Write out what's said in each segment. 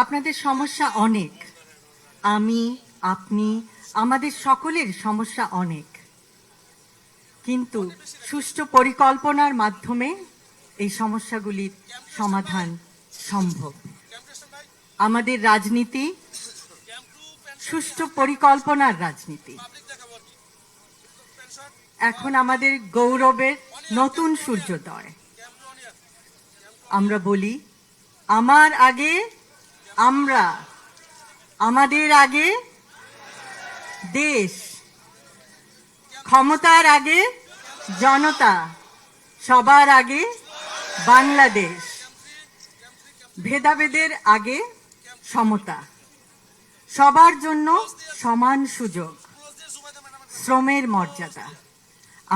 আপনাদের সমস্যা অনেক, আমি আপনি আমাদের সকলের সমস্যা অনেক, কিন্তু সুষ্ঠু পরিকল্পনার মাধ্যমে এই সমস্যাগুলির সমাধান সম্ভব। আমাদের রাজনীতি সুষ্ঠু পরিকল্পনার রাজনীতি। এখন আমাদের গৌরবের নতুন সূর্যোদয়। আমরা বলি, আমার আগে আমরা, আমাদের আগে দেশ, ক্ষমতার আগে জনতা, সবার আগে বাংলাদেশ, ভেদাভেদের আগে সমতা, সবার জন্য সমান সুযোগ, শ্রমের মর্যাদা।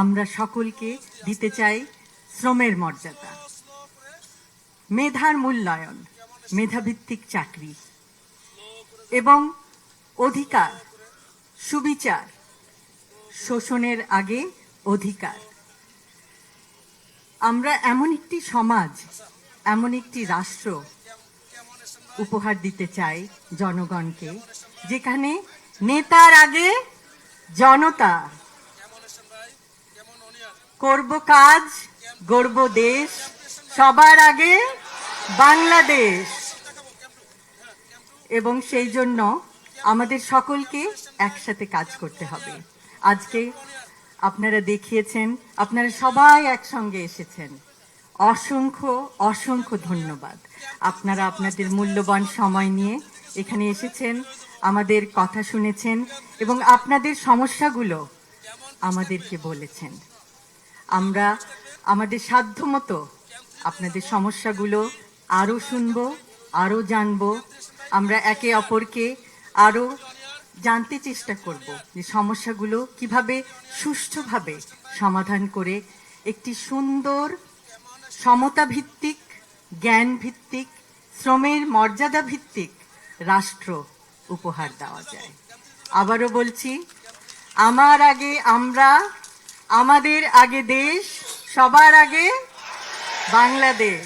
আমরা সকলকে দিতে চাই শ্রমের মর্যাদা, মেধার মূল্যায়ন, মেধাভিত্তিক চাকরি এবং অধিকার, সুবিচার, শোষণের আগে অধিকার। আমরা এমন একটি সমাজ, এমন একটি রাষ্ট্র উপহার দিতে চাই জনগণকে, যেখানে নেতার আগে জনতা, করব কাজ, গড়ব দেশ, সবার আগে বাংলাদেশ। এবং সেই জন্য আমাদের সকলকে একসাথে কাজ করতে হবে। আজকে আপনারা দেখিয়েছেন, আপনারা সবাই একসঙ্গে এসেছেন। অসংখ্য অসংখ্য ধন্যবাদ। আপনারা আপনাদের মূল্যবান সময় নিয়ে এখানে এসেছেন, আমাদের কথা শুনেছেন এবং আপনাদের সমস্যাগুলো আমাদেরকে বলেছেন। আমরা আমাদের সাধ্যমতো আপনাদের সমস্যাগুলো আরও শুনব, আরও জানব। আমরা একে অপরকে আরও জানতে চেষ্টা করব যে সমস্যাগুলো কিভাবে সুষ্ঠুভাবে সমাধান করে একটি সুন্দর সমতা ভিত্তিক, জ্ঞান ভিত্তিক, শ্রমের মর্যাদা ভিত্তিক রাষ্ট্র উপহার দেওয়া যায়। আবারও বলছি, আমার আগে আমরা, আমাদের আগে দেশ, সবার আগে বাংলাদেশ।